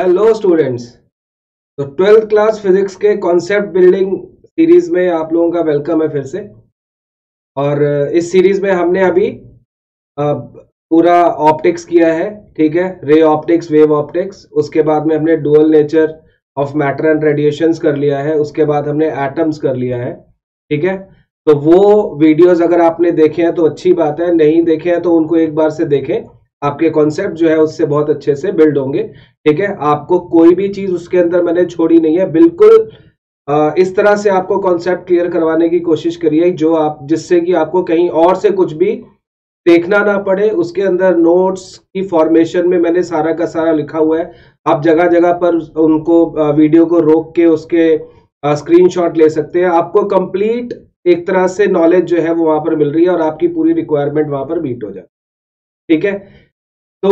Hello students. तो 12th class physics के concept building series में आप लोगों का वेलकम है फिर से। और इस सीरीज में हमने अभी पूरा ऑप्टिक्स किया है, ठीक है। रे ऑप्टिक्स, वेव ऑप्टिक्स, उसके बाद में हमने dual nature of matter and radiations कर लिया है, उसके बाद हमने एटम्स कर लिया है, ठीक है। तो वो वीडियोस अगर आपने देखे हैं तो अच्छी बात है, नहीं देखे हैं तो उनको एक बार से देखें। आपके कॉन्सेप्ट जो है उससे बहुत अच्छे से बिल्ड होंगे, ठीक है। आपको कोई भी चीज उसके अंदर मैंने छोड़ी नहीं है, बिल्कुल इस तरह से आपको कॉन्सेप्ट क्लियर करवाने की कोशिश करिए जो आप, जिससे कि आपको कहीं और से कुछ भी देखना ना पड़े। उसके अंदर नोट्स की फॉर्मेशन में मैंने सारा का सारा लिखा हुआ है। आप जगह जगह पर उनको वीडियो को रोक के उसके स्क्रीनशॉट ले सकते हैं। आपको कंप्लीट एक तरह से नॉलेज जो है वो वहां पर मिल रही है और आपकी पूरी रिक्वायरमेंट वहां पर मीट हो जाए, ठीक है। तो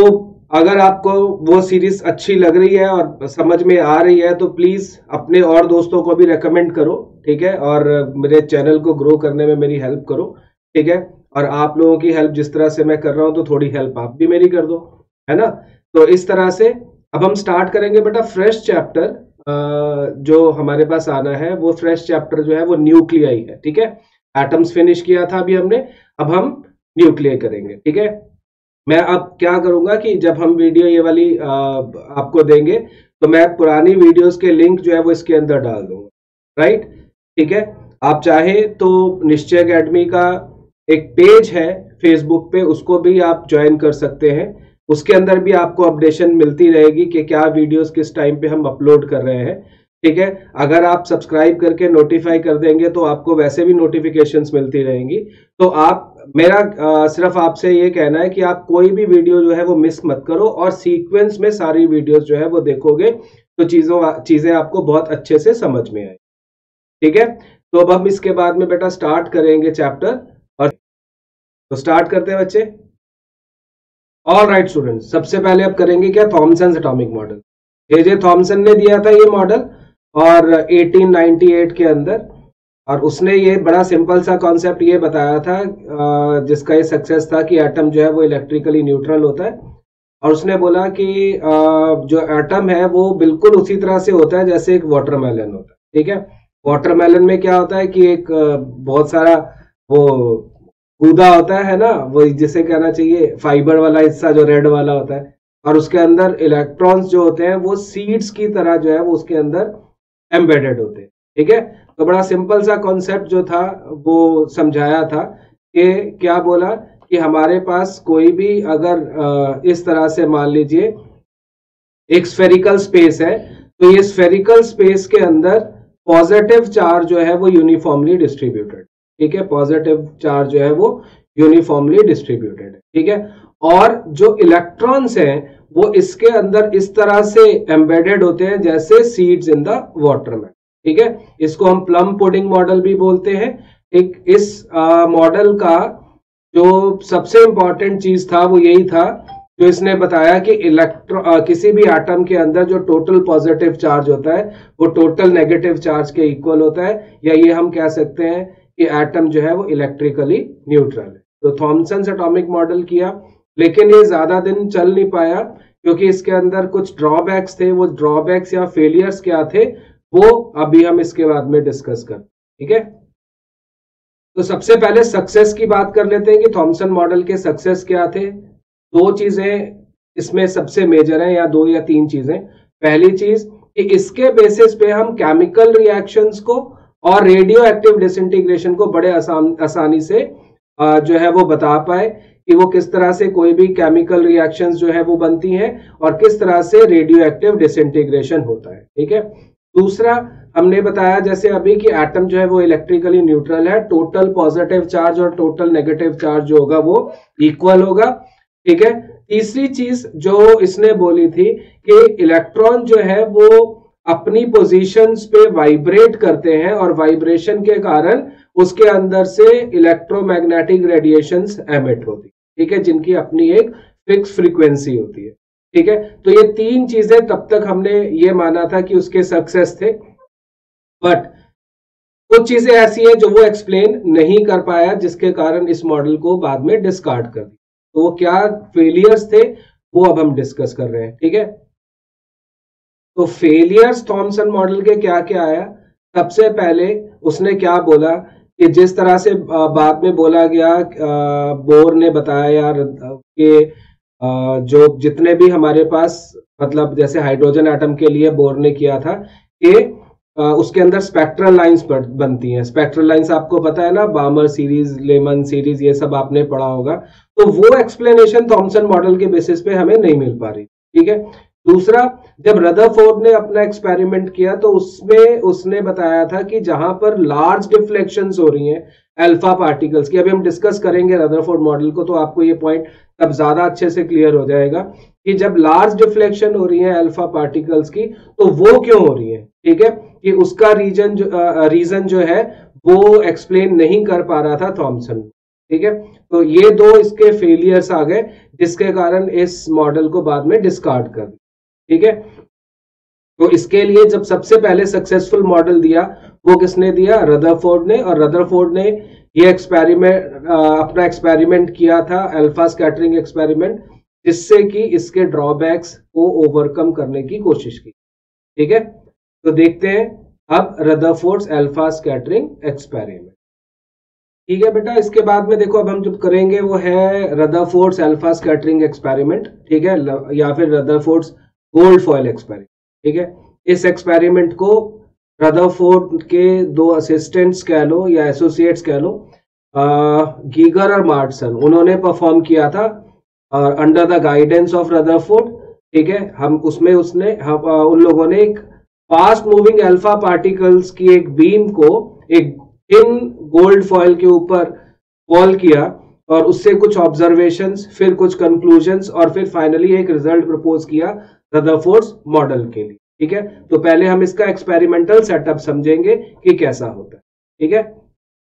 अगर आपको वो सीरीज अच्छी लग रही है और समझ में आ रही है तो प्लीज अपने और दोस्तों को भी रेकमेंड करो, ठीक है। और मेरे चैनल को ग्रो करने में मेरी हेल्प करो, ठीक है। और आप लोगों की हेल्प जिस तरह से मैं कर रहा हूं तो थोड़ी हेल्प आप भी मेरी कर दो, है ना। तो इस तरह से अब हम स्टार्ट करेंगे बेटा फ्रेश चैप्टर। जो हमारे पास आना है वो फ्रेश चैप्टर जो है वो न्यूक्लियाई है, ठीक है। एटम्स फिनिश किया था अभी हमने, अब हम न्यूक्लियाई करेंगे, ठीक है। मैं अब क्या करूंगा कि जब हम वीडियो ये वाली आपको देंगे तो मैं पुरानी वीडियोस के लिंक जो है वो इसके अंदर डाल दूंगा, राइट, ठीक है। आप चाहे तो निश्चय एकेडमी का एक पेज है फेसबुक पे, उसको भी आप ज्वाइन कर सकते हैं। उसके अंदर भी आपको अपडेशन मिलती रहेगी कि क्या वीडियोस किस टाइम पे हम अपलोड कर रहे हैं, ठीक है। अगर आप सब्सक्राइब करके नोटिफाई कर देंगे तो आपको वैसे भी नोटिफिकेशंस मिलती रहेंगी। तो आप, मेरा सिर्फ आपसे ये कहना है कि आप कोई भी वीडियो जो है वो मिस मत करो और सीक्वेंस में सारी वीडियोस जो है वो देखोगे तो चीजें आपको बहुत अच्छे से समझ में आए, ठीक है। तो अब हम इसके बाद में बेटा स्टार्ट करेंगे चैप्टर। और तो स्टार्ट करते हैं बच्चे। ऑल राइट स्टूडेंट, सबसे पहले अब करेंगे क्या, Thomson atomic model. J Thomson ने दिया था ये मॉडल और 1898 के अंदर। और उसने ये बड़ा सिंपल सा कॉन्सेप्ट ये बताया था, जिसका ये सक्सेस था कि एटम जो है वो इलेक्ट्रिकली न्यूट्रल होता है। और उसने बोला कि जो एटम है वो बिल्कुल उसी तरह से होता है जैसे एक वाटरमेलन होता है, ठीक है। वाटरमेलन में क्या होता है कि एक बहुत सारा वो गूदा होता है ना, वो जिसे कहना चाहिए फाइबर वाला हिस्सा जो रेड वाला होता है, और उसके अंदर इलेक्ट्रॉन्स जो होते हैं वो सीड्स की तरह जो है वो उसके अंदर एम्बेडेड होते हैं, ठीक है। तो बड़ा सिंपल सा कॉन्सेप्ट जो था वो समझाया था कि क्या बोला कि हमारे पास कोई भी अगर इस तरह से मान लीजिए एक स्फेरिकल स्पेस है, तो ये स्फेरिकल स्पेस के अंदर पॉजिटिव चार्ज जो है वो यूनिफॉर्मली डिस्ट्रीब्यूटेड, ठीक है। पॉजिटिव चार्ज जो है वो यूनिफॉर्मली डिस्ट्रीब्यूटेड है, ठीक है। और जो इलेक्ट्रॉन्स हैं वो इसके अंदर इस तरह से एम्बेडेड होते हैं जैसे सीड्स इन द वाटर में, ठीक है। इसको हम प्लम पुडिंग मॉडल भी बोलते हैं। एक इस मॉडल का जो सबसे इंपॉर्टेंट चीज था वो यही था जो इसने बताया कि किसी भी एटम के अंदर जो टोटल पॉजिटिव चार्ज होता है वो टोटल नेगेटिव चार्ज के इक्वल होता है, या ये हम कह सकते हैं कि एटम जो है वो इलेक्ट्रिकली न्यूट्रल है। तो थॉमसन एटॉमिक मॉडल किया, लेकिन ये ज्यादा दिन चल नहीं पाया क्योंकि इसके अंदर कुछ ड्रॉबैक्स थे। वो ड्रॉबैक्स या फेलियर्स क्या थे वो अभी हम इसके बाद में डिस्कस कर, ठीक है। तो सबसे पहले सक्सेस की बात कर लेते हैं कि थॉमसन मॉडल के सक्सेस क्या थे। दो चीजें इसमें सबसे मेजर हैं, या दो या तीन चीजें। पहली चीज कि इसके बेसिस पे हम केमिकल रिएक्शंस को और रेडियो एक्टिव डिसइंटीग्रेशन को बड़े आसानी से जो है वो बता पाए कि वो किस तरह से कोई भी केमिकल रिएक्शंस जो है वो बनती हैं और किस तरह से रेडियो एक्टिव डिसइंटीग्रेशन होता है, ठीक है। दूसरा, हमने बताया जैसे अभी कि एटम जो है वो इलेक्ट्रिकली न्यूट्रल है, टोटल पॉजिटिव चार्ज और टोटल नेगेटिव चार्ज जो होगा वो इक्वल होगा, ठीक है। तीसरी चीज जो इसने बोली थी कि इलेक्ट्रॉन जो है वो अपनी पोजीशंस पे वाइब्रेट करते हैं और वाइब्रेशन के कारण उसके अंदर से इलेक्ट्रोमैग्नेटिक रेडिएशंस एमिट होती, ठीक है, जिनकी अपनी एक फिक्स फ्रीक्वेंसी होती है, ठीक है। तो ये तीन चीजें तब तक हमने ये माना था कि उसके सक्सेस थे, बट कुछ चीजें ऐसी हैं जो वो एक्सप्लेन नहीं कर पाया जिसके कारण इस मॉडल को बाद में डिस्कार्ड कर दिया। तो वो क्या फेलियर्स थे वो अब हम डिस्कस कर रहे हैं, ठीक है। तो फेलियर्स थॉमसन मॉडल के क्या क्या आया, सबसे पहले उसने क्या बोला कि जिस तरह से बाद में बोला गया, बोर ने बताया यार कि जो जितने भी हमारे पास मतलब जैसे हाइड्रोजन एटम के लिए बोर ने किया था कि उसके अंदर स्पेक्ट्रल लाइंस बनती हैं। स्पेक्ट्रल लाइंस आपको पता है ना, बामर सीरीज, लेमन सीरीज, ये सब आपने पढ़ा होगा। तो वो एक्सप्लेनेशन थॉमसन मॉडल के बेसिस पे हमें नहीं मिल पा रही, ठीक है। दूसरा, जब रदरफोर्ड ने अपना एक्सपेरिमेंट किया तो उसमें उसने बताया था कि जहां पर लार्ज डिफ्लेक्शंस हो रही हैं अल्फा पार्टिकल्स की, अभी हम डिस्कस करेंगे रदरफोर्ड मॉडल को तो आपको ये पॉइंट तब ज्यादा अच्छे से क्लियर हो जाएगा कि जब लार्ज डिफ्लेक्शन हो रही है अल्फा पार्टिकल्स की तो वो क्यों हो रही है, ठीक है, कि उसका रीजन जो है वो एक्सप्लेन नहीं कर पा रहा था थॉमसन, ठीक है। तो ये दो इसके फेलियर्स आ गए जिसके कारण इस मॉडल को बाद में डिस्कार्ड कर दिया, ठीक है। तो इसके लिए जब सबसे पहले सक्सेसफुल मॉडल दिया वो किसने दिया, रदरफोर्ड ने। और रदरफोर्ड ने ये अपना एक्सपेरिमेंट किया था, अल्फा स्कैटरिंग एक्सपेरिमेंट, जिससे कि इसके ड्रॉबैक्स को ओवरकम करने की कोशिश की, ठीक है। तो देखते हैं अब रदरफोर्ड्स अल्फा स्कैटरिंग एक्सपेरिमेंट, ठीक है बेटा। इसके बाद में देखो अब हम जो करेंगे वो है रदरफोर्ड्स अल्फा स्कैटरिंग एक्सपेरिमेंट, ठीक है, या फिर रदरफोर्ड्स गोल्ड फॉयल एक्सपेरिमेंट, ठीक है। इस एक्सपेरिमेंट को रदरफोर्ड के दो असिस्टेंट्स कह लो या एसोसिएट्स कह लो, गीगर और मार्टसन, उन्होंने परफॉर्म किया था और under the guidance of Rutherford, ठीक है। उन लोगों ने एक फास्ट मूविंग अल्फा पार्टिकल्स की एक बीम को एक थिन गोल्ड फॉयल के ऊपर फॉल किया और उससे कुछ ऑब्जर्वेशंस, फिर कुछ कंक्लूजन्स और फिर फाइनली एक रिजल्ट प्रपोज किया रदरफोर्ड्स मॉडल के लिए, ठीक है। तो पहले हम इसका एक्सपेरिमेंटल सेटअप समझेंगे कि कैसा होता है, ठीक है।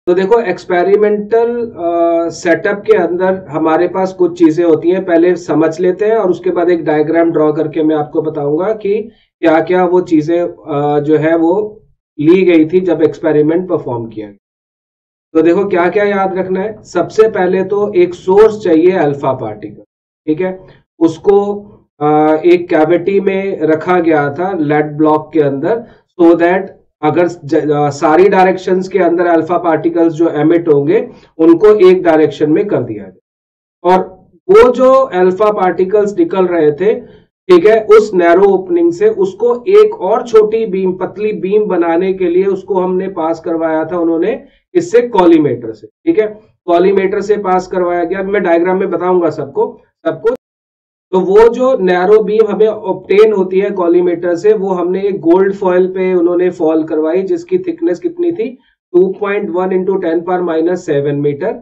तो देखो एक्सपेरिमेंटल सेटअप के अंदर हमारे पास कुछ चीजें होती हैं, पहले समझ लेते हैं और उसके बाद एक डायग्राम ड्रॉ करके मैं आपको बताऊंगा कि क्या क्या वो चीजें जो है वो ली गई थी जब एक्सपेरिमेंट परफॉर्म किया गया। तो देखो क्या क्या याद रखना है, सबसे पहले तो एक सोर्स चाहिए अल्फा पार्टिकल, ठीक है। उसको एक कैविटी में रखा गया था लेड ब्लॉक के अंदर, सो दैट अगर सारी डायरेक्शंस के अंदर अल्फा पार्टिकल्स जो एमिट होंगे उनको एक डायरेक्शन में कर दिया जाए और वो जो अल्फा पार्टिकल्स निकल रहे थे, ठीक है, उस नैरो ओपनिंग से उसको एक और छोटी बीम, पतली बीम बनाने के लिए उसको हमने पास करवाया था उन्होंने इससे कॉलीमेटर से, ठीक है। कॉलीमेटर से पास करवाया गया, मैं डायग्राम में बताऊंगा सबको। तो वो जो नैरो बीम हमें ऑब्टेन होती है कॉलीमेटर से, वो हमने एक गोल्ड फॉयल पे उन्होंने फॉल करवाई जिसकी थिकनेस कितनी थी, 2.1 इंटू 10⁻⁷ मीटर,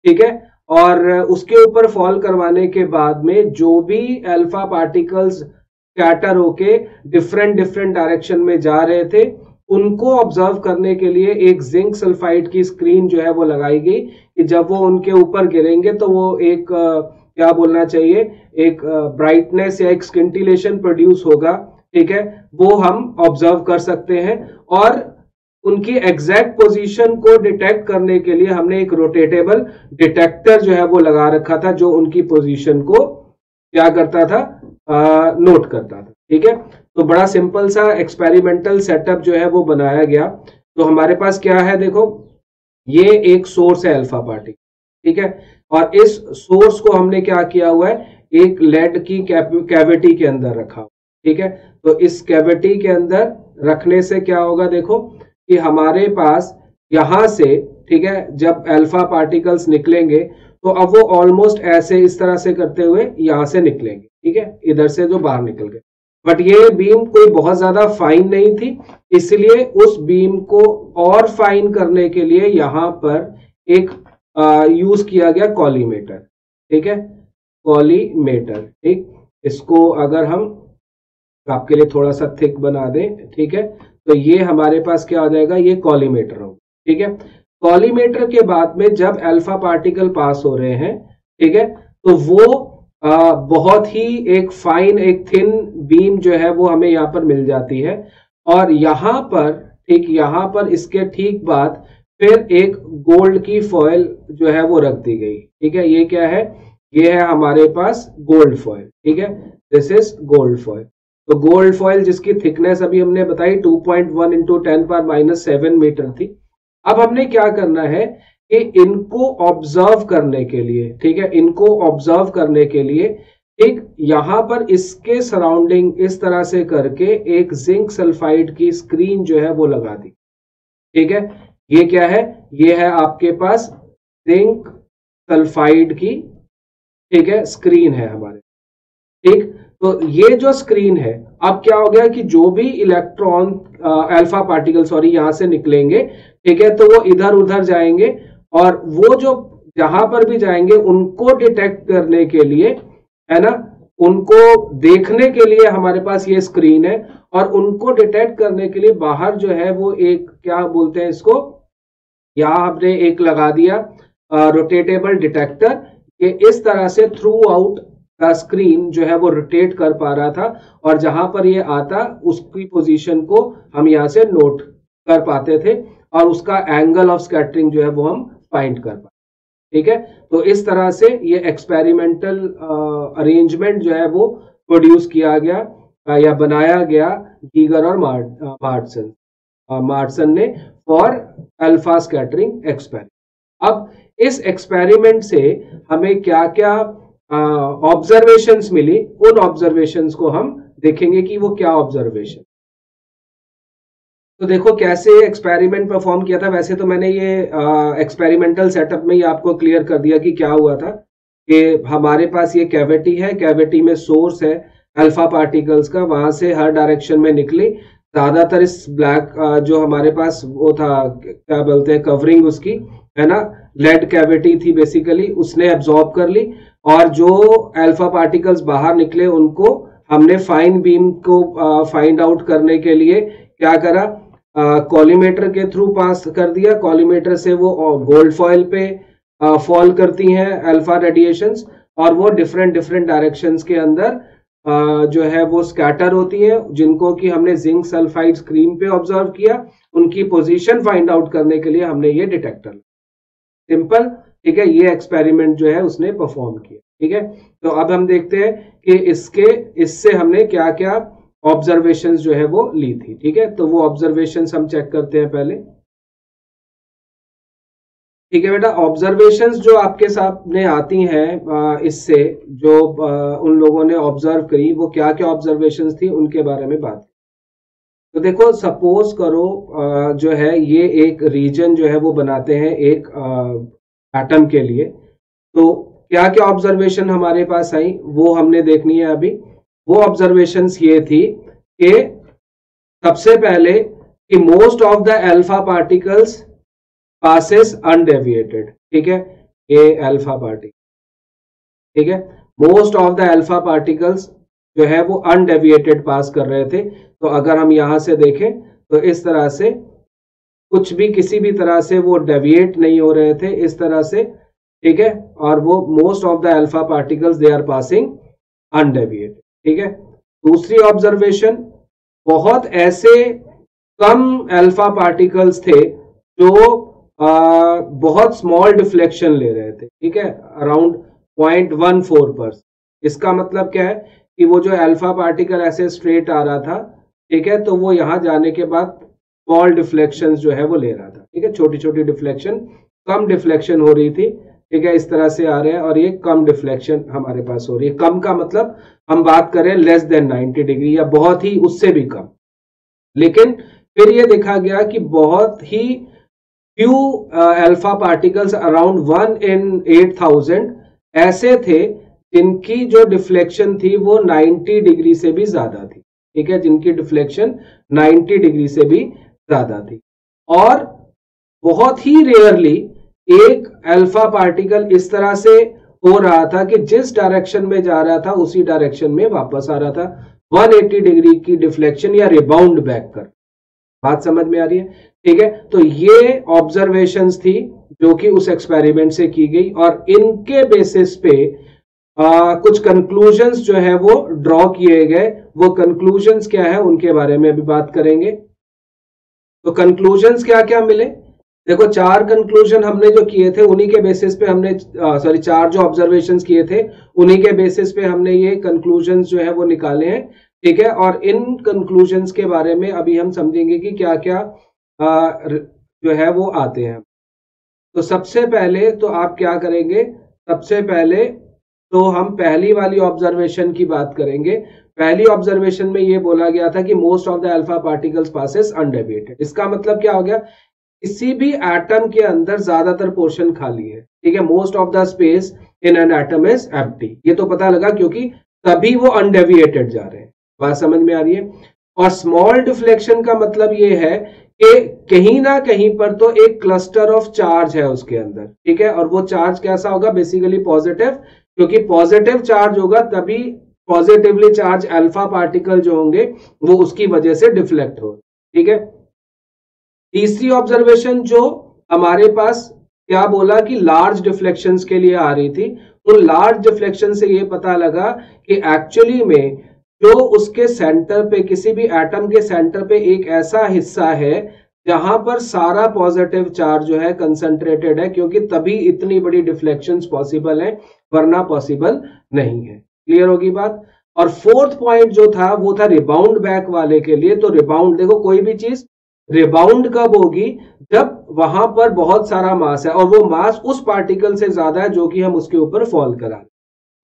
ठीक है। और उसके ऊपर फॉल करवाने के बाद में जो भी अल्फा पार्टिकल्स स्कैटर होके डिफरेंट डायरेक्शन में जा रहे थे उनको ऑब्जर्व करने के लिए एक जिंक सल्फाइड की स्क्रीन जो है वो लगाई गई कि जब वो उनके ऊपर गिरेंगे तो वो एक क्या बोलना चाहिए, एक ब्राइटनेस या एक स्किंटिलेशन प्रोड्यूस होगा, ठीक है, वो हम ऑब्जर्व कर सकते हैं। और उनकी एग्जैक्ट पोजीशन को डिटेक्ट करने के लिए हमने एक रोटेटेबल डिटेक्टर जो है वो लगा रखा था जो उनकी पोजीशन को क्या करता था, नोट करता था, ठीक है। तो बड़ा सिंपल सा एक्सपेरिमेंटल सेटअप जो है वो बनाया गया। तो हमारे पास क्या है, देखो ये एक सोर्स है अल्फा पार्टिकल, ठीक है, और इस सोर्स को हमने क्या किया हुआ है, एक लेड की कैविटी के अंदर रखा, ठीक है। तो इस कैविटी के अंदर रखने से क्या होगा, देखो कि हमारे पास यहां से, ठीक है, जब अल्फा पार्टिकल्स निकलेंगे तो अब वो ऑलमोस्ट ऐसे इस तरह से करते हुए यहां से निकलेंगे, ठीक है, इधर से जो बाहर निकल गए। बट ये बीम कोई बहुत ज्यादा फाइन नहीं थी, इसलिए उस बीम को और फाइन करने के लिए यहां पर एक यूज किया गया कॉलीमेटर, ठीक है, कॉलीमेटर, ठीक। इसको अगर हम आपके लिए थोड़ा सा थिक बना दें, ठीक है, तो ये हमारे पास क्या हो जाएगा, ये कॉलीमेटर होगा, ठीक है। कॉलीमेटर के बाद में जब अल्फा पार्टिकल पास हो रहे हैं, ठीक है, तो वो बहुत ही एक फाइन, एक थिन बीम जो है वो हमें यहाँ पर मिल जाती है। और यहाँ पर, ठीक यहाँ पर इसके ठीक बाद फिर एक गोल्ड की फॉयल जो है वो रख दी गई, ठीक है। ये क्या है, ये है हमारे पास गोल्ड फॉयल, ठीक है, दिस इज गोल्ड फॉयल। तो गोल्ड फॉइल जिसकी थिकनेस अभी हमने बताई 2.1 इंटू 10⁻⁷ मीटर थी। अब हमने क्या करना है कि इनको ऑब्जर्व करने के लिए, ठीक है, इनको ऑब्जर्व करने के लिए एक यहां पर इसके सराउंडिंग इस तरह से करके एक जिंक सल्फाइड की स्क्रीन जो है वो लगा दी, ठीक है। ये क्या है, ये है आपके पास जिंक सल्फाइड की, ठीक है, स्क्रीन है हमारे, ठीक। तो ये जो स्क्रीन है, अब क्या हो गया कि जो भी इलेक्ट्रॉन अल्फा पार्टिकल सॉरी यहां से निकलेंगे, ठीक है, तो वो इधर उधर जाएंगे और वो जो जहां पर भी जाएंगे उनको डिटेक्ट करने के लिए, है ना, उनको देखने के लिए हमारे पास ये स्क्रीन है और उनको डिटेक्ट करने के लिए बाहर जो है वो एक क्या बोलते हैं इसको, यहां हमने एक लगा दिया रोटेटेबल डिटेक्टर। ये इस तरह से थ्रू आउट का स्क्रीन जो है वो रोटेट कर पा रहा था और जहां पर ये आता उसकी पोजीशन को हम यहां से नोट कर पाते थे और उसका एंगल ऑफ स्कैटरिंग जो है वो हम फाइंड कर पाते, ठीक है। तो इस तरह से ये एक्सपेरिमेंटल अरेंजमेंट जो है वो प्रोड्यूस किया गया या बनाया गया गीगर और मार्टसन ने फॉर अल्फा स्कैटरिंग एक्सपेरिमेंट। अब इस एक्सपेरिमेंट से हमें क्या क्या ऑब्जर्वेशंस मिली, उन ऑब्जर्वेशंस को हम देखेंगे कि वो क्या ऑब्जर्वेशन। तो देखो कैसे एक्सपेरिमेंट परफॉर्म किया था। वैसे तो मैंने ये एक्सपेरिमेंटल सेटअप में ही आपको क्लियर कर दिया कि क्या हुआ था कि हमारे पास ये कैविटी है, कैविटी में सोर्स है अल्फा पार्टिकल्स का, वहां से हर डायरेक्शन में निकली। ज्यादातर इस ब्लैक जो हमारे पास वो था क्या बोलते हैं कवरिंग उसकी, है ना, लेड कैविटी थी बेसिकली, उसने एब्जॉर्ब कर ली और जो अल्फा पार्टिकल्स बाहर निकले उनको हमने फाइन बीम को फाइंड आउट करने के लिए क्या करा, कॉलीमेटर के थ्रू पास कर दिया। कॉलीमेटर से वो गोल्ड फॉइल पे फॉल करती हैं अल्फा रेडिएशंस और वो डिफरेंट डिफरेंट डायरेक्शंस के अंदर जो है वो स्कैटर होती है, जिनको कि हमने जिंक सल्फाइड स्क्रीन पे ऑब्जर्व किया। उनकी पोजीशन फाइंड आउट करने के लिए हमने ये डिटेक्टर, सिंपल, ठीक है, ये एक्सपेरिमेंट जो है उसने परफॉर्म किया, ठीक है। तो अब हम देखते हैं कि इससे हमने क्या क्या ऑब्जर्वेशंस जो है वो ली थी, ठीक है। तो वो ऑब्जर्वेशंस हम चेक करते हैं पहले, ठीक है बेटा। ऑब्जर्वेशंस जो आपके सामने आती हैं इससे जो उन लोगों ने ऑब्जर्व करी, वो क्या क्या ऑब्जर्वेशंस थी उनके बारे में बात। तो देखो सपोज करो जो है ये एक रीजन जो है वो बनाते हैं एक एटम के लिए। तो क्या क्या ऑब्जर्वेशन हमारे पास आई वो हमने देखनी है अभी। वो ऑब्जर्वेशंस ये थी कि सबसे पहले कि most of the alpha particles passes undeviated, ठीक है, ये अल्फा पार्टिकल, ठीक है, most of the alpha particles जो है वो अनडेविएटेड पास कर रहे थे। तो अगर हम यहां से देखें तो इस तरह से कुछ भी किसी भी तरह से वो डेविएट नहीं हो रहे थे इस तरह से, ठीक है, और वो most of the alpha particles they are passing undeviated, ठीक है। दूसरी ऑब्जर्वेशन, बहुत ऐसे कम अल्फा पार्टिकल्स थे जो बहुत स्मॉल डिफ्लेक्शन ले रहे थे, ठीक है, अराउंड 0.14%। इसका मतलब क्या है कि वो जो अल्फा पार्टिकल ऐसे स्ट्रेट आ रहा था, ठीक है, तो वो यहां जाने के बाद स्मॉल डिफ्लेक्शन जो है वो ले रहा था, ठीक है, छोटी छोटी डिफ्लेक्शन, कम डिफ्लेक्शन हो रही थी, ठीक है, इस तरह से आ रहे हैं और ये कम डिफ्लेक्शन हमारे पास हो रही है। कम का मतलब हम बात करें लेस देन 90 डिग्री या बहुत ही उससे भी कम। लेकिन फिर ये देखा गया कि बहुत ही few alpha particles around 1 in 8000 ऐसे थे जिनकी जो डिफ्लेक्शन थी वो 90 डिग्री से भी ज्यादा थी, ठीक है, जिनकी डिफ्लेक्शन 90 डिग्री से भी ज्यादा थी। और बहुत ही रेयरली एक अल्फा पार्टिकल इस तरह से हो रहा था कि जिस डायरेक्शन में जा रहा था उसी डायरेक्शन में वापस आ रहा था, 180 डिग्री की डिफ्लेक्शन या रिबाउंड बैक कर। बात समझ में आ रही है, ठीक है। तो ये ऑब्जर्वेशंस थी जो कि उस एक्सपेरिमेंट से की गई और इनके बेसिस पे कुछ कंक्लूजन्स जो है वो ड्रॉ किए गए। वो कंक्लूजन्स क्या है उनके बारे में अभी बात करेंगे। तो कंक्लूजन्स क्या क्या मिले, देखो 4 कंक्लूजन हमने जो किए थे उन्हीं के बेसिस पे हमने 4 जो ऑब्जर्वेशंस किए थे उन्हीं के बेसिस पे हमने ये कंक्लूजन्स जो है वो निकाले हैं। ठीक है, और इन कंक्लूजन्स के बारे में अभी हम समझेंगे कि क्या क्या जो है वो आते हैं। तो सबसे पहले तो आप क्या करेंगे, सबसे पहले तो हम पहली वाली ऑब्जर्वेशन की बात करेंगे। पहली ऑब्जर्वेशन में ये बोला गया था कि most of the alpha particles passes undeviated. इसका मतलब क्या हो गया, किसी भी एटम के अंदर ज्यादातर पोर्शन खाली है, ठीक है, most of the space in an atom is empty. ये तो पता लगा क्योंकि तभी वो अनडेविएटेड जा रहे हैं। बात समझ में आ रही है। और स्मॉल डिफ्लेक्शन का मतलब ये है कि कहीं ना कहीं पर तो एक क्लस्टर ऑफ चार्ज है उसके अंदर, ठीक है, और वो चार्ज कैसा होगा, बेसिकली पॉजिटिव, क्योंकि पॉजिटिव चार्ज होगा तभी पॉजिटिवली चार्ज अल्फा पार्टिकल जो होंगे वो उसकी वजह से डिफ्लेक्ट हो, ठीक है। तीसरी ऑब्जर्वेशन जो हमारे पास क्या बोला कि लार्ज डिफ्लेक्शंस के लिए आ रही थी, उन लार्ज डिफ्लेक्शन से ये पता लगा कि एक्चुअली में जो उसके सेंटर पे, किसी भी एटम के सेंटर पे एक ऐसा हिस्सा है जहां पर सारा पॉजिटिव चार्ज जो है कंसंट्रेटेड है, क्योंकि तभी इतनी बड़ी डिफ्लेक्शंस पॉसिबल है, वरना पॉसिबल नहीं है। क्लियर होगी बात। और फोर्थ पॉइंट जो था वो था रिबाउंड बैक वाले के लिए। तो रिबाउंड, देखो कोई भी चीज रिबाउंड कब होगी, जब वहां पर बहुत सारा मास है और वो मास उस पार्टिकल से ज्यादा है जो कि हम उसके ऊपर फॉल करा।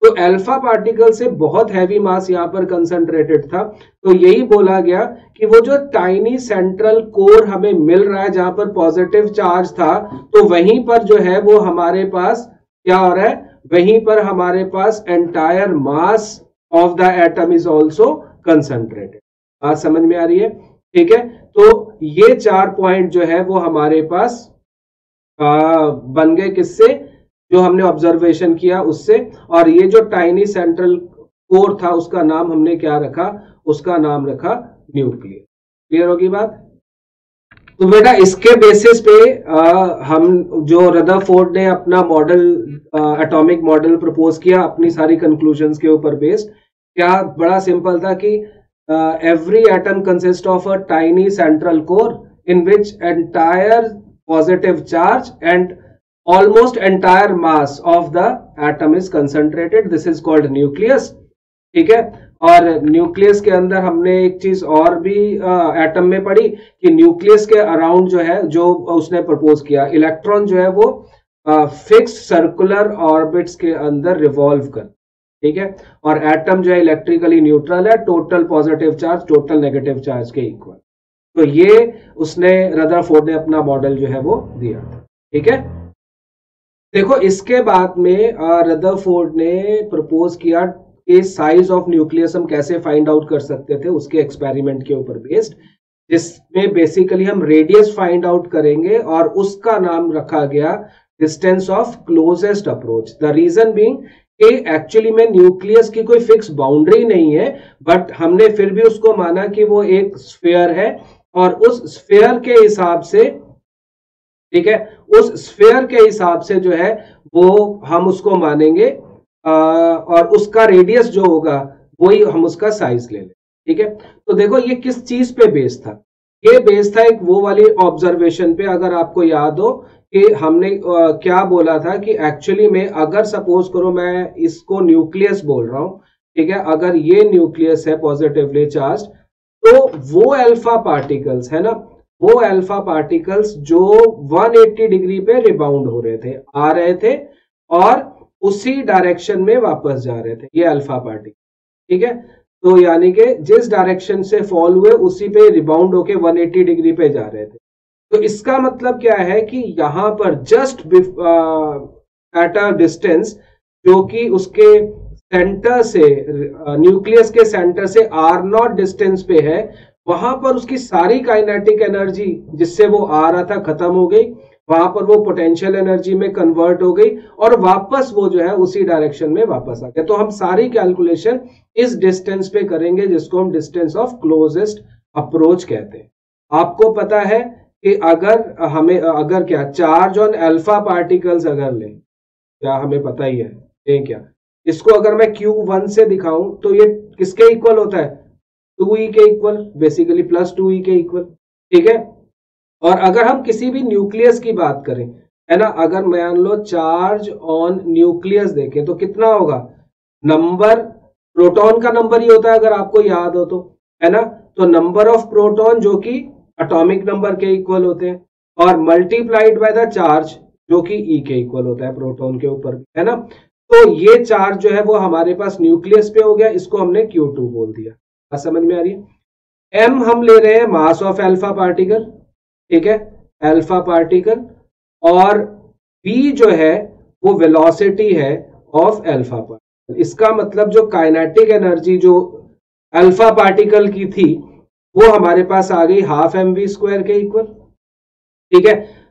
तो अल्फा पार्टिकल से बहुत हैवी मास यहां पर कंसंट्रेटेड था, तो यही बोला गया कि वो जो टाइनी सेंट्रल कोर हमें मिल रहा है जहां पर पॉजिटिव चार्ज था, तो वहीं पर जो है वो हमारे पास क्या हो रहा है, वहीं पर हमारे पास entire mass of the atom is also concentrated. बात समझ में आ रही है, ठीक है। तो ये 4 पॉइंट जो है वो हमारे पास बन गए किससे, जो हमने ऑब्जर्वेशन किया उससे। और ये जो टाइनी सेंट्रल कोर था उसका नाम हमने क्या रखा, उसका नाम रखा न्यूक्लियस। क्लियर होगी बात। तो बेटा इसके बेसिस पे हम जो रदरफोर्ड ने अपना मॉडल, एटॉमिक मॉडल प्रपोज किया अपनी सारी कंक्लूजन्स के ऊपर बेस्ड, क्या बड़ा सिंपल था कि every atom consists of a tiny central core in which entire positive charge and almost entire mass of the atom is concentrated. This is called nucleus, ठीक है। और न्यूक्लियस के अंदर हमने एक चीज और भी एटम में पढ़ी कि न्यूक्लियस के अराउंड जो है, जो उसने प्रपोज किया, इलेक्ट्रॉन जो है वो फिक्स्ड सर्कुलर ऑर्बिट्स के अंदर रिवॉल्व कर, ठीक है। और एटम जो है इलेक्ट्रिकली न्यूट्रल है, total positive charge total negative charge के इक्वल। तो ये उसने रदरफोर्ड ने अपना मॉडल जो है वो दिया था, ठीक है। देखो इसके बाद में रदरफोर्ड ने प्रपोज किया कि साइज ऑफ न्यूक्लियस हम कैसे फाइंड आउट कर सकते थे, उसके एक्सपेरिमेंट के ऊपर बेस्ड, जिसमें बेसिकली हम रेडियस फाइंड आउट करेंगे और उसका नाम रखा गया distance of closest approach. The reason being कि एक्चुअली में न्यूक्लियस की कोई फिक्स बाउंड्री नहीं है, बट हमने फिर भी उसको माना कि वो एक स्फीयर है और उस स्फीयर के हिसाब से, ठीक है, उस स्फीयर के हिसाब से जो है वो हम उसको मानेंगे और उसका रेडियस जो होगा वही हम उसका साइज ले लें, ठीक है। तो देखो ये किस चीज पे बेस्ड था, ये बेस्ड था एक वो वाली ऑब्जर्वेशन पे, अगर आपको याद हो कि हमने क्या बोला था कि एक्चुअली में अगर सपोज करो मैं इसको न्यूक्लियस बोल रहा हूं, ठीक है, अगर ये न्यूक्लियस है पॉजिटिवली चार्ज, तो वो अल्फा पार्टिकल्स है ना, वो अल्फा पार्टिकल्स जो 180 डिग्री पे रिबाउंड हो रहे थे, आ रहे थे और उसी डायरेक्शन में वापस जा रहे थे, ये अल्फा पार्टिकल, ठीक है। तो यानी कि जिस डायरेक्शन से फॉल हुए उसी पे रिबाउंड होके 180 डिग्री पे जा रहे थे। तो इसका मतलब क्या है कि यहां पर जस्ट एट अ डिस्टेंस, जो कि उसके सेंटर से, न्यूक्लियस के सेंटर से r0 डिस्टेंस पे है, वहां पर उसकी सारी काइनेटिक एनर्जी जिससे वो आ रहा था खत्म हो गई, वहां पर वो पोटेंशियल एनर्जी में कन्वर्ट हो गई और वापस वो जो है उसी डायरेक्शन में वापस आ गया। तो हम सारी कैलकुलेशन इस डिस्टेंस पे करेंगे जिसको हम डिस्टेंस ऑफ क्लोजेस्ट अप्रोच कहते हैं। आपको पता है कि अगर हमें, अगर क्या चार्ज ऑन अल्फा पार्टिकल्स अगर लें, क्या हमें पता ही है क्या, इसको अगर मैं Q1 से दिखाऊं तो ये किसके इक्वल होता है, 2e के इक्वल, बेसिकली प्लस 2e के इक्वल, ठीक है। और अगर हम किसी भी न्यूक्लियस की बात करें, है ना, अगर मान लो चार्ज ऑन न्यूक्लियस देखें तो कितना होगा, नंबर प्रोटॉन का नंबर ही होता है अगर आपको याद हो तो, है ना। तो नंबर ऑफ प्रोटॉन जो कि एटॉमिक नंबर के इक्वल होते हैं, और मल्टीप्लाइड बाय द चार्ज जो कि ई के इक्वल होता है प्रोटॉन के ऊपर, है ना। तो ये चार्ज जो है वो हमारे पास न्यूक्लियस पे हो गया, इसको हमने Q2 बोल दिया। बात समझ में आ रही है। एम हम ले रहे हैं मास ऑफ अल्फा पार्टिकल, ठीक है, अल्फा पार्टिकल, और बी जो है वो वेलोसिटी है ऑफ अल्फा पार्टिकल। इसका मतलब जो काइनेटिक एनर्जी जो अल्फा पार्टिकल की थी वो हमारे पास आ गई हाफ mv² के इक्वल, ठीक है।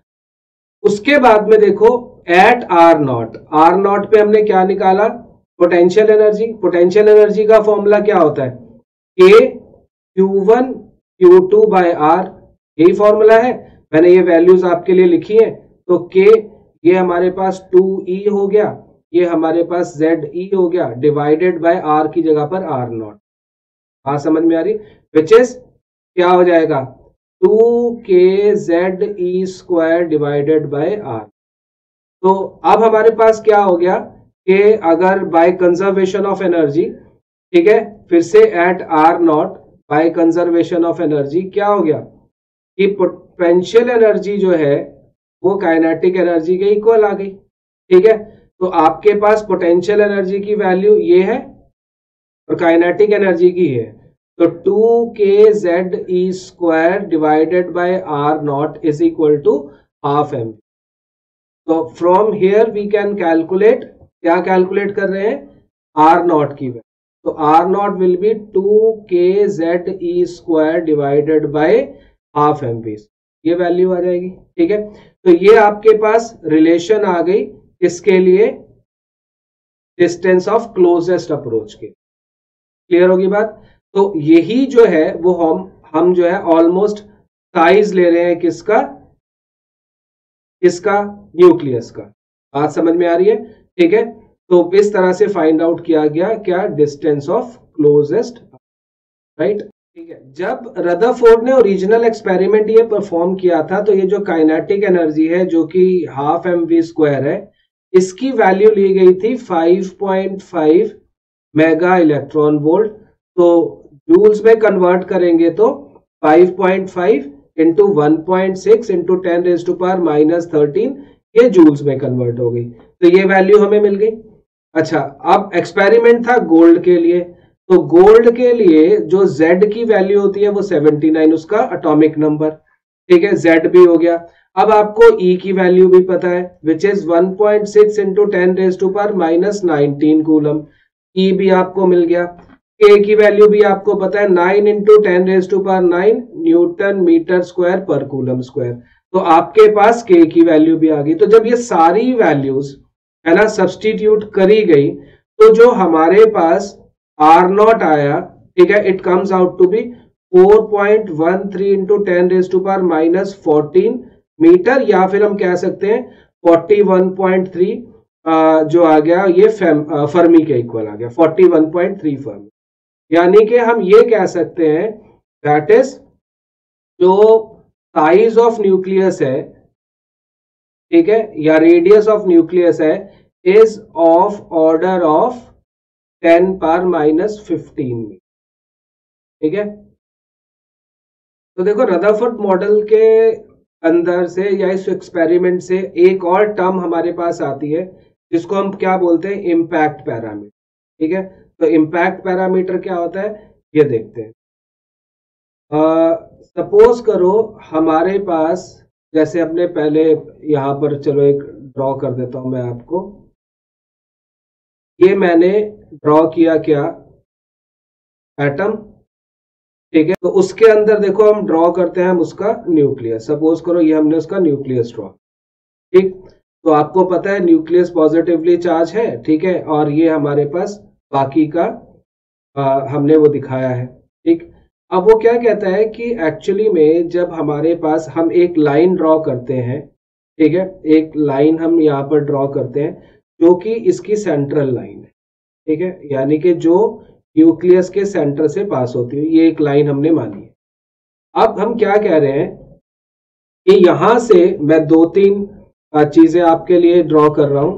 उसके बाद में देखो एट R0 पे हमने क्या निकाला, पोटेंशियल एनर्जी। पोटेंशियल एनर्जी का फॉर्मूला क्या होता है, K Q1 Q2 by R, यही फॉर्मूला है। मैंने ये वैल्यूज आपके लिए लिखी है। तो K ये हमारे पास 2E हो गया, ये हमारे पास ZE हो गया, डिवाइडेड बाय R की जगह पर R0। हाँ समझ में आ रही, विच इज क्या हो जाएगा 2kZe² डिवाइडेड बाय R। तो अब हमारे पास क्या हो गया कि अगर बाय कंजर्वेशन ऑफ एनर्जी, ठीक है, फिर से at R0 by conservation of energy क्या हो गया कि पोटेंशियल एनर्जी जो है वो काइनेटिक एनर्जी के इक्वल आ गई, ठीक है। तो आपके पास पोटेंशियल एनर्जी की वैल्यू ये है और काइनेटिक एनर्जी की है, तो 2kZe² divided by R0 is equal to half M. तो from here we can calculate, क्या कैलकुलेट कर रहे हैं, R0 की वैल्यू। तो R0 will be 2kZe² divided by half mv, ये वैल्यू आ जाएगी, ठीक है। तो ये आपके पास रिलेशन आ गई इसके लिए, डिस्टेंस ऑफ क्लोजेस्ट अप्रोच के। क्लियर होगी बात। तो यही जो है वो हम जो है ऑलमोस्ट साइज ले रहे हैं किसका, किसका, न्यूक्लियस का। बात समझ में आ रही है, ठीक है। तो इस तरह से फाइंड आउट किया गया क्या, डिस्टेंस ऑफ क्लोजेस्ट, राइट, ठीक है। जब रदरफोर्ड ने ओरिजिनल एक्सपेरिमेंट ये परफॉर्म किया था तो ये जो काइनेटिक एनर्जी है जो कि हाफ mv² है, इसकी वैल्यू ली गई थी 5.5 मेगा इलेक्ट्रॉन वोल्ट। तो जूल्स में कन्वर्ट करेंगे तो 5.5 इंटू 1.6 इंटू 10⁻⁻13 ये जूल्स में कन्वर्ट हो गई। तो ये वैल्यू हमें मिल गई। अच्छा, अब एक्सपेरिमेंट था गोल्ड के लिए, तो गोल्ड के लिए जो Z की वैल्यू होती है वो 79, उसका एटॉमिक नंबर, ठीक है, Z भी हो गया। अब आपको E की वैल्यू भी पता है which is 1.6 into 10⁻⁻19 coulomb, E भी आपको मिल गया। K की वैल्यू भी आपको पता है 9 इंटू 10⁻⁹ न्यूटन मीटर स्क्वायर पर कूलम स्क्वायर। तो आपके पास K की वैल्यू भी आ गई। तो जब ये सारी वैल्यूज है ना सब्सटीट्यूट करी गई तो जो हमारे पास R0 आया, ठीक है, it comes out to be 4.13 into 10⁻⁻14 metre, या फिर हम कह सकते हैं 41.3 जो आ गया ये फर्मी के इक्वल आ गया, 41.3 फर्मी। यानी कि हम ये कह सकते हैं दैट इज जो साइज ऑफ न्यूक्लियस है, ठीक है, या रेडियस ऑफ न्यूक्लियस है, इज ऑफ ऑर्डर ऑफ 10⁻⁻15, ठीक है। तो देखो रदरफोर्ड मॉडल के अंदर से या इस एक्सपेरिमेंट से एक और टर्म हमारे पास आती है जिसको हम क्या बोलते हैं, इम्पैक्ट पैरामीटर, ठीक है। तो इम्पैक्ट पैरामीटर क्या होता है ये देखते हैं। सपोज करो हमारे पास, जैसे अपने पहले यहां पर, चलो एक ड्रॉ कर देता हूं मैं आपको, ये मैंने ड्रॉ किया क्या, एटम, ठीक है। तो उसके अंदर देखो हम ड्रॉ करते हैं हम उसका न्यूक्लियस। सपोज करो ये हमने उसका न्यूक्लियस ड्रॉ, ठीक। तो आपको पता है न्यूक्लियस पॉजिटिवली चार्ज है, ठीक है, और ये हमारे पास बाकी का हमने वो दिखाया है, ठीक। अब वो क्या कहता है कि एक्चुअली में जब हमारे पास हम एक लाइन ड्रॉ करते हैं, ठीक है, एक लाइन हम यहाँ पर ड्रॉ करते हैं जो कि इसकी सेंट्रल लाइन है, ठीक है, यानी कि जो न्यूक्लियस के सेंटर से पास होती है, ये एक लाइन हमने मानी है। अब हम क्या कह रहे हैं कि यहां से मैं 2-3 चीजें आपके लिए ड्रॉ कर रहा हूं।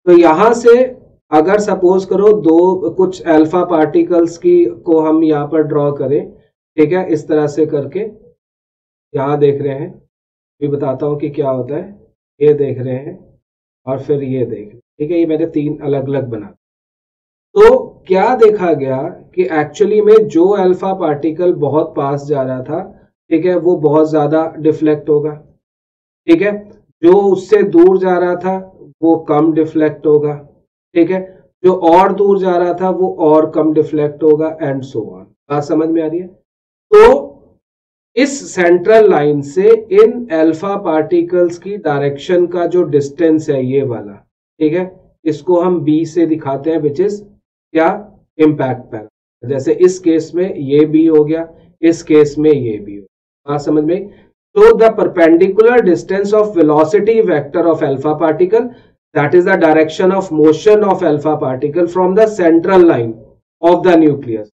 तो यहां से अगर सपोज करो दो कुछ अल्फा पार्टिकल्स की को हम यहाँ पर ड्रॉ करें, ठीक है, इस तरह से करके यहाँ देख रहे हैं, भी बताता हूं कि क्या होता है। ये देख रहे हैं और फिर ये देख रहे हैं, ठीक है, ये मैंने तीन अलग अलग बना। तो क्या देखा गया कि एक्चुअली में जो अल्फा पार्टिकल बहुत पास जा रहा था, ठीक है, वो बहुत ज्यादा डिफ्लेक्ट होगा, ठीक है, जो उससे दूर जा रहा था वो कम डिफ्लेक्ट होगा, ठीक है, जो और दूर जा रहा था वो और कम डिफ्लेक्ट होगा, एंड सो ऑन। बात समझ में आ रही है? तो इस सेंट्रल लाइन से इन अल्फा पार्टिकल्स की डायरेक्शन का जो डिस्टेंस है ये वाला, ठीक है, इसको हम बी से दिखाते हैं, विच इज क्या, इम्पैक्ट पैरामीटर। जैसे इस केस में ये बी हो गया, इस केस में ये बी हो गया। बात समझ में? तो the perpendicular distance of velocity vector of alpha particle, that is the direction of motion of alpha particle from the central line of the nucleus,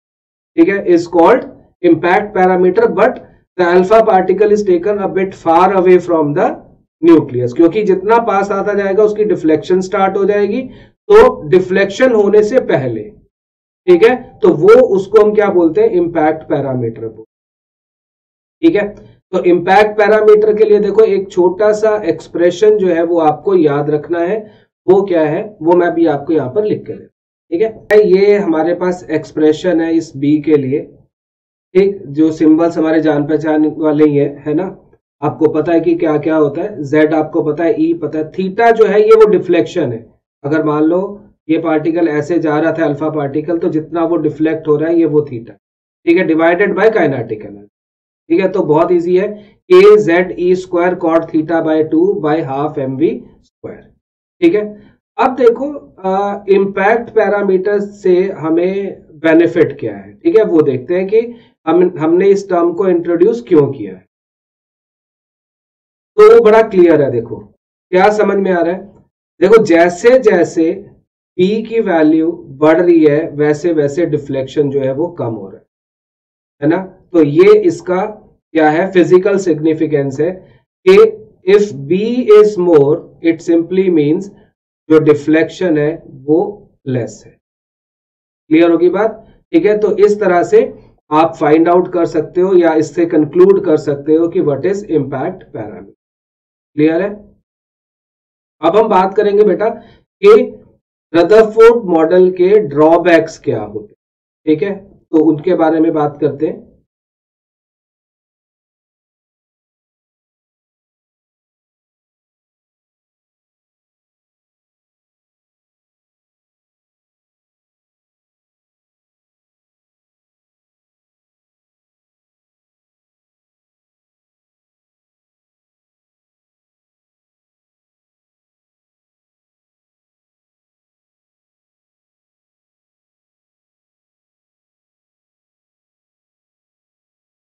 ठीक है, is called impact parameter, but the alpha particle is taken a bit far away from the nucleus, क्योंकि जितना पास आता जाएगा उसकी deflection start हो जाएगी, तो डिफ्लेक्शन होने से पहले, ठीक है, तो वो उसको हम क्या बोलते हैं, इम्पैक्ट पैरामीटर, ठीक है। तो इम्पैक्ट पैरामीटर के लिए देखो एक छोटा सा एक्सप्रेशन जो है वो आपको याद रखना है, वो क्या है, वो मैं भी आपको यहां पर लिख कर, ठीक है। ये हमारे पास एक्सप्रेशन है इस बी के लिए, ठीक, जो सिंबल्स हमारे जान पहचान वाले ही है ना। आपको पता है कि क्या क्या होता है, जेड आपको पता है, ई पता है, थीटा जो है ये वो डिफ्लेक्शन है। अगर मान लो ये पार्टिकल ऐसे जा रहा था अल्फा पार्टिकल, तो जितना वो डिफ्लेक्ट हो रहा है ये वो थीटा, ठीक है, डिवाइडेड बाय काइनेटिक एनर्जी, ठीक है। तो बहुत इजी है, K Z E square cot theta by 2 by half M V square, ठीक है। अब देखो इम्पैक्ट पैरामीटर से हमें बेनिफिट क्या है, ठीक है, वो देखते हैं कि हमने इस टर्म को इंट्रोड्यूस क्यों किया है। तो वो बड़ा क्लियर है, देखो क्या समझ में आ रहा है। देखो जैसे जैसे पी की वैल्यू बढ़ रही है वैसे वैसे डिफ्लेक्शन जो है वो कम हो रहा है ना। तो ये इसका क्या है, फिजिकल सिग्निफिकेंस है कि if B is more it simply means जो डिफ्लेक्शन है वो लेस है। क्लियर होगी बात, ठीक है। तो इस तरह से आप फाइंड आउट कर सकते हो या इससे कंक्लूड कर सकते हो कि what is impact parameter. Clear है? अब हम बात करेंगे बेटा कि रदरफोर्ड मॉडल के ड्रॉबैक्स क्या होते, ठीक है, तो उनके बारे में बात करते हैं।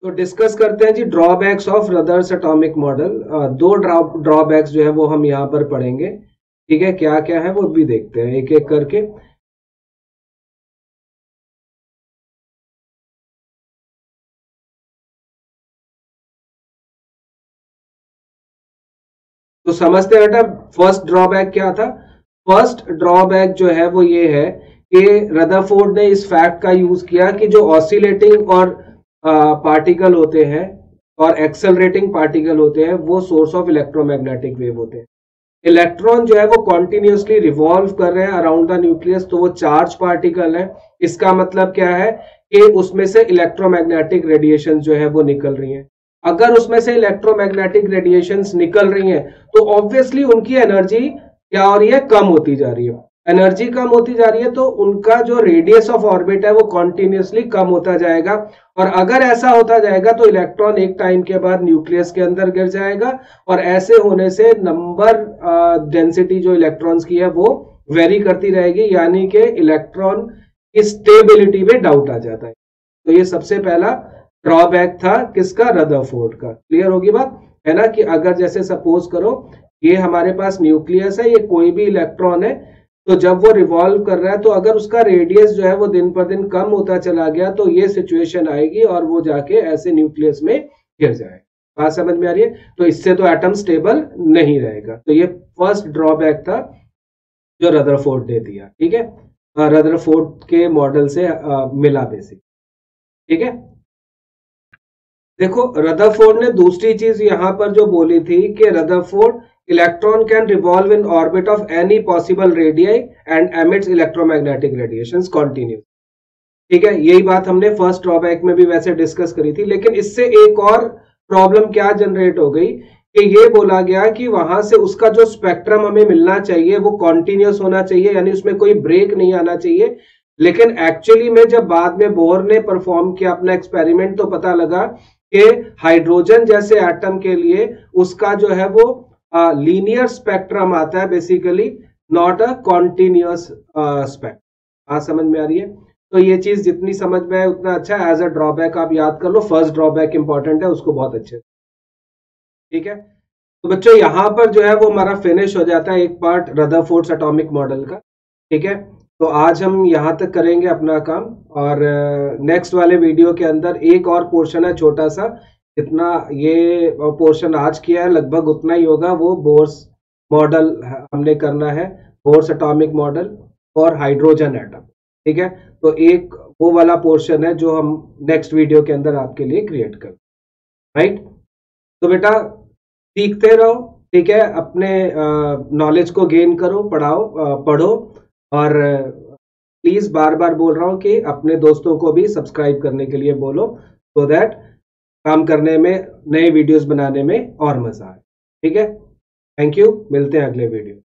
तो डिस्कस करते हैं जी ड्रॉबैक्स ऑफ रदर्स एटॉमिक मॉडल। दो ड्रॉबैक्स जो है वो हम यहां पर पढ़ेंगे, ठीक है, क्या क्या है वो भी देखते हैं एक एक करके। तो समझते हैं बेटा फर्स्ट ड्रॉबैक क्या था। फर्स्ट ड्रॉबैक जो है वो ये है कि रदरफोर्ड ने इस फैक्ट का यूज किया कि जो ऑसिलेटिंग और पार्टिकल होते हैं और एक्सेलरेटिंग पार्टिकल होते हैं वो सोर्स ऑफ इलेक्ट्रोमैग्नेटिक वेव होते हैं। इलेक्ट्रॉन जो है वो कॉन्टिन्यूसली रिवॉल्व कर रहे हैं अराउंड द न्यूक्लियस, तो वो चार्ज पार्टिकल है। इसका मतलब क्या है कि उसमें से इलेक्ट्रोमैग्नेटिक रेडिएशन जो है वो निकल रही हैं। अगर उसमें से इलेक्ट्रोमैग्नेटिक रेडिएशंस निकल रही हैं तो ऑब्वियसली उनकी एनर्जी क्या हो रही है, कम होती जा रही है। एनर्जी कम होती जा रही है तो उनका जो रेडियस ऑफ ऑर्बिट है वो कॉन्टिन्यूसली कम होता जाएगा, और अगर ऐसा होता जाएगा तो इलेक्ट्रॉन एक टाइम के बाद न्यूक्लियस के अंदर गिर जाएगा, और ऐसे होने से नंबर डेंसिटी जो इलेक्ट्रॉन्स की है वो वेरी करती रहेगी, यानी कि इलेक्ट्रॉन की स्टेबिलिटी में डाउट आ जाता है। तो ये सबसे पहला ड्रॉबैक था किसका, रदरफोर्ड का। क्लियर होगी बात है ना, कि अगर जैसे सपोज करो ये हमारे पास न्यूक्लियस है, ये कोई भी इलेक्ट्रॉन है, तो जब वो रिवॉल्व कर रहा है तो अगर उसका रेडियस जो है वो दिन पर दिन कम होता चला गया तो ये सिचुएशन आएगी और वो जाके ऐसे न्यूक्लियस में गिर जाए। बात समझ में आ रही है? तो इससे तो एटम स्टेबल नहीं रहेगा। तो ये फर्स्ट ड्रॉबैक था जो रदरफोर्ड ने दिया, ठीक है, रदरफोर्ड के मॉडल से मिला बेसिक, ठीक है। देखो रदरफोर्ड ने दूसरी चीज यहां पर जो बोली थी कि Rutherford electron can revolve in orbit of any possible radii and emits electromagnetic radiations continue, ठीक है। यही बात हमने फर्स्ट ड्रॉबैक में भी वैसे डिस्कस करी थी, लेकिन इससे एक और प्रॉब्लम क्या जनरेट हो गई कि ये बोला गया कि वहां से उसका जो स्पेक्ट्रम हमें मिलना चाहिए वो कॉन्टिन्यूस होना चाहिए, यानी उसमें कोई ब्रेक नहीं आना चाहिए। लेकिन एक्चुअली में जब बाद में बोर ने परफॉर्म किया अपना एक्सपेरिमेंट तो पता लगा कि हाइड्रोजन जैसे एटम के लिए उसका जो है वो लीनियर स्पेक्ट्रम आता है basically, not a continuous spectrum. समझ में आ रही है? तो ये चीज जितनी समझ में आए उतना अच्छा है। एज अ ड्रॉबैक आप याद कर लो, फर्स्ट ड्रॉबैक इंपॉर्टेंट है, उसको बहुत अच्छे, ठीक है। तो बच्चों यहां पर जो है वो हमारा फिनिश हो जाता है एक पार्ट रदरफोर्ड्स एटॉमिक मॉडल का, ठीक है। तो आज हम यहां तक करेंगे अपना काम, और नेक्स्ट वाले वीडियो के अंदर एक और पोर्शन है छोटा सा, जितना ये पोर्शन आज किया है लगभग उतना ही होगा, वो बोर्स मॉडल हमने करना है, बोर्स एटॉमिक मॉडल और हाइड्रोजन एटम, ठीक है। तो एक वो वाला पोर्शन है जो हम नेक्स्ट वीडियो के अंदर आपके लिए क्रिएट कर, राइट। तो बेटा सीखते रहो, ठीक है, अपने नॉलेज को गेन करो, पढ़ो, और प्लीज बार बार बोल रहा हूं कि अपने दोस्तों को भी सब्सक्राइब करने के लिए बोलो, सो दैट काम करने में, नए वीडियोस बनाने में और मजा आए, ठीक है। थैंक यू, मिलते हैं अगले वीडियो।